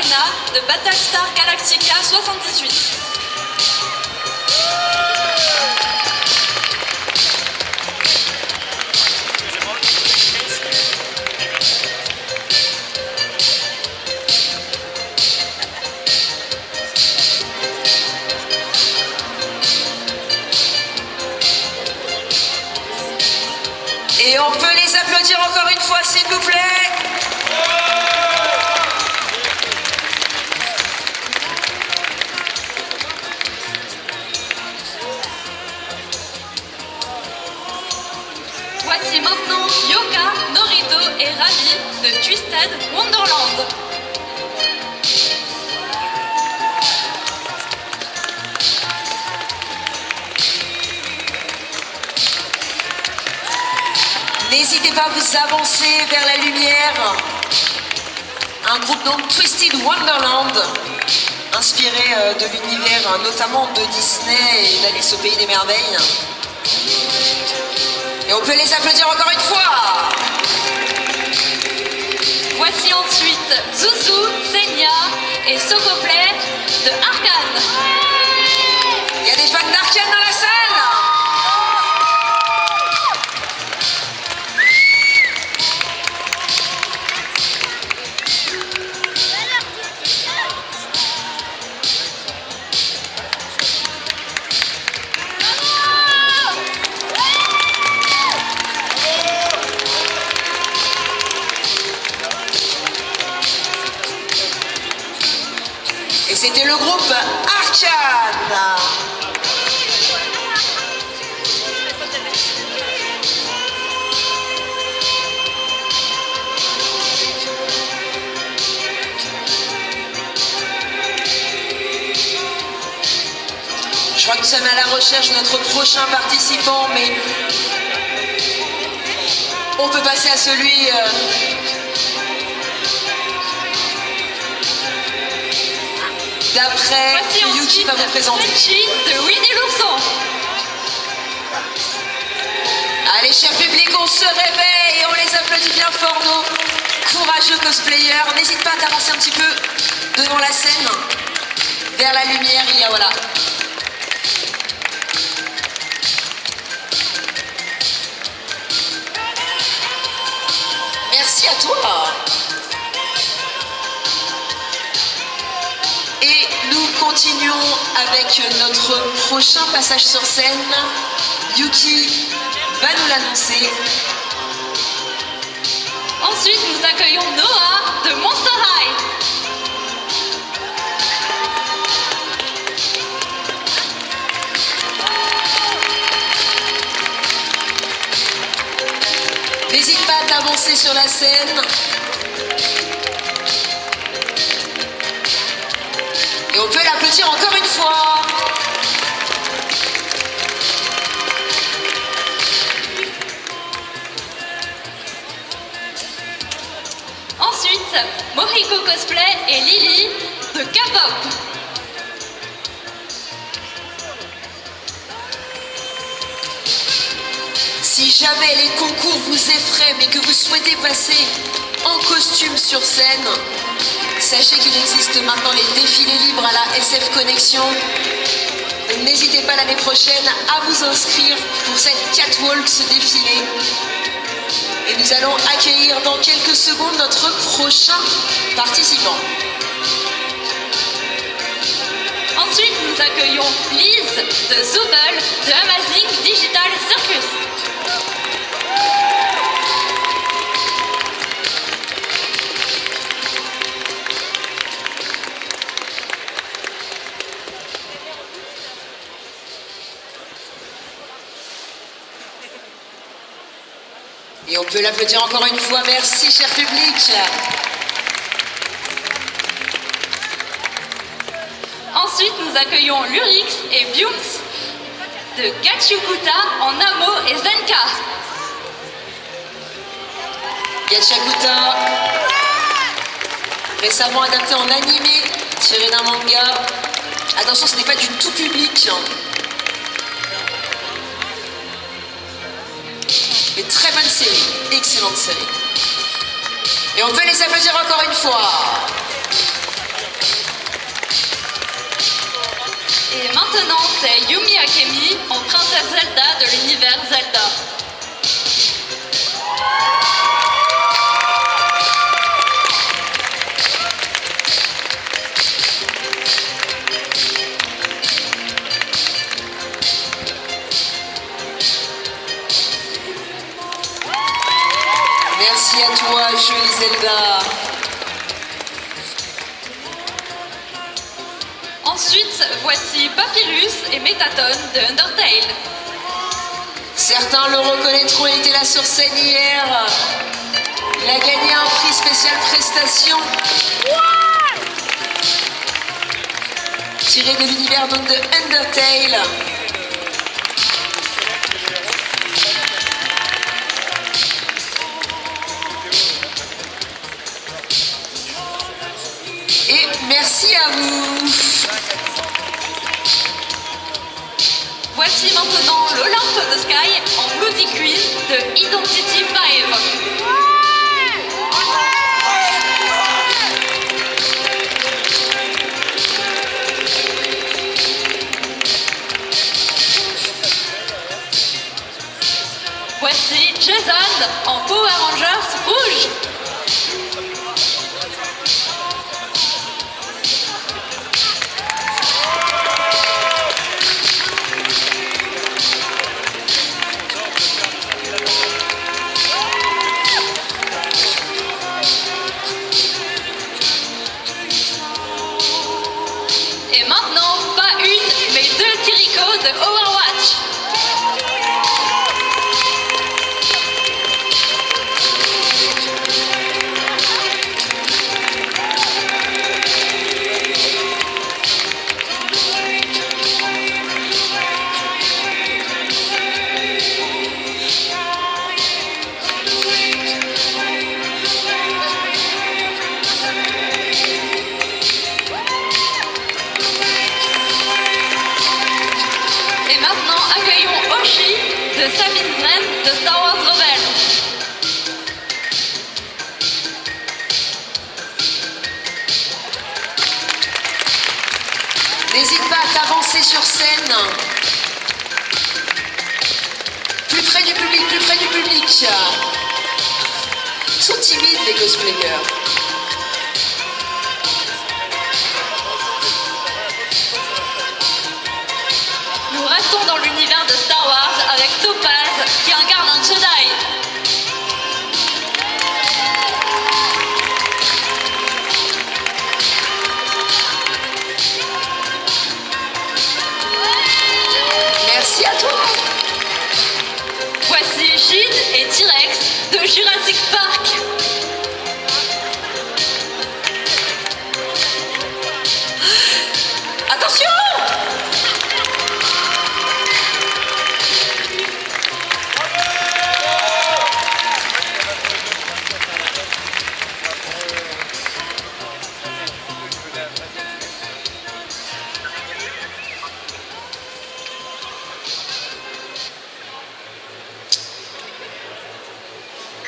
Yuna de Battlestar Galactica 78. Et on peut les applaudir encore une fois, s'il vous plaît. Voici maintenant Yoka, Norito et Ravi de Twisted Wonderland. N'hésitez pas à vous avancer vers la lumière. Un groupe donc Twisted Wonderland, inspiré de l'univers notamment de Disney et d'Alice au Pays des Merveilles. Et on peut les applaudir encore une fois. Voici ensuite Zuzu, Senya et Sokoplay de Arcane. Il y a des fans d'Arcane dans la salle. Et c'était le groupe Arcane. Je crois que nous sommes à la recherche de notre prochain participant, mais on peut passer à celui d'après. Yuki va vous présenter. Tenchi de Winnie l'ourson. Allez, cher public, on se réveille et on les applaudit bien fort, nos courageux cosplayers. N'hésite pas à t'avancer un petit peu devant la scène, vers la lumière. Il y a voilà. Merci à toi. Et nous continuons avec notre prochain passage sur scène. Yuki va nous l'annoncer. Ensuite, nous accueillons Noah de Monster High. N'hésite pas à t'avancer sur la scène. Et on peut l'applaudir encore une fois. Ensuite, Moriko Cosplay et Lily de K-pop. Si jamais les concours vous effraient mais que vous souhaitez passer en costume sur scène, sachez qu'il existe maintenant les défilés libres à la SF Connexion. N'hésitez pas l'année prochaine à vous inscrire pour cette catwalk, ce défilé. Et nous allons accueillir dans quelques secondes notre prochain participant. Ensuite, nous accueillons Liz de Zooble de Amazing Digital Circus. Et on peut l'applaudir encore une fois. Merci, cher public. Ensuite, nous accueillons Lurix et Biums de Gachukuta en Amo et Zenka. Gachakuta, récemment adapté en animé, tiré d'un manga. Attention, ce n'est pas du tout public. Mais très bonne série, excellente série. Et on peut les applaudir encore une fois. maintenant, c'est Yumi Akemi en princesse Zelda de l'univers Zelda. Merci à toi, jolie Zelda. Ensuite, voici Papyrus et Métaton de Undertale. Certains le reconnaîtront, il était là sur scène hier. Il a gagné un prix spécial prestation. Tiré de l'univers donc de Undertale. Et merci à vous. Voici maintenant l'Olympe of the Sky en Bloody Queen de Identity 5. Voici Jason en Power Rangers rouge. Et maintenant, pas une, mais deux Kiriko de Overwatch. Et maintenant, accueillons Oshi de Sabine Wren de Star Wars Rebelle. N'hésite pas à t'avancer sur scène. Plus près du public, plus près du public. Ils sont timides les cosplayers. Nous restons dans l'univers de Star Wars avec Topaz qui incarne un Jedi. Merci à toi. Voici Jid et T-Rex de Jurassic Park. Attention!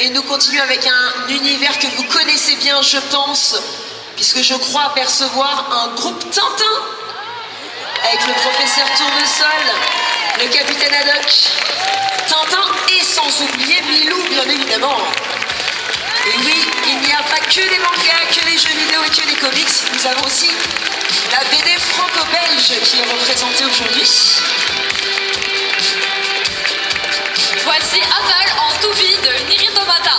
Et nous continuons avec un univers que vous connaissez bien, je pense, puisque je crois apercevoir un groupe Tintin avec le professeur Tournesol, le capitaine Haddock, Tintin et sans oublier Milou, bien évidemment. Et oui, il n'y a pas que les mangas, que les jeux vidéo et que les comics, nous avons aussi la BD franco-belge qui est représentée aujourd'hui. Voici Aval en Toubi de Niritomata.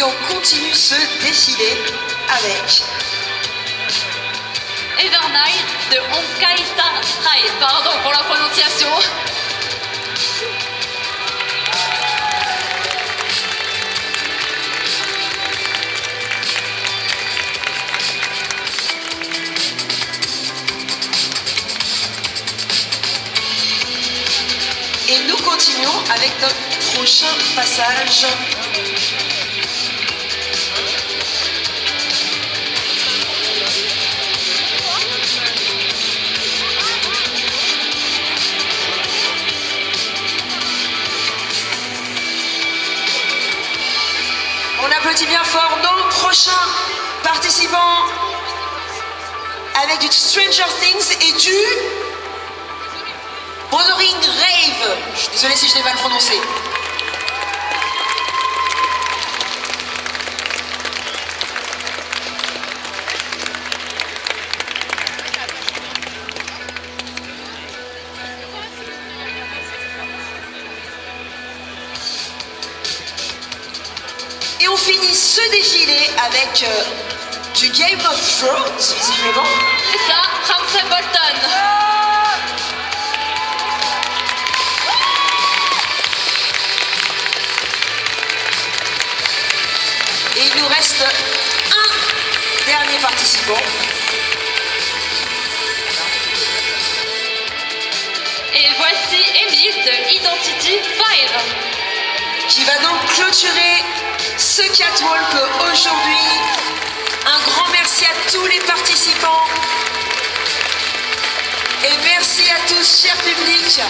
on continue ce défilé avec Evernight de Honkai Star Rail. Pardon pour la prononciation. Et nous continuons avec notre prochain passage. On applaudit bien fort nos prochains participants avec du Stranger Things et du Bothering Rave. Je suis désolée si je l'ai mal prononcé. Et on finit ce défilé avec du Game of Thrones, visiblement. C'est ça, Ramsay Bolton. Et il nous reste un dernier participant. Et voici Emile de Identity Fire. Qui va donc clôturer ce catwalk aujourd'hui. Un grand merci à tous les participants. Et merci à tous, cher public.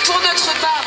Pour notre part,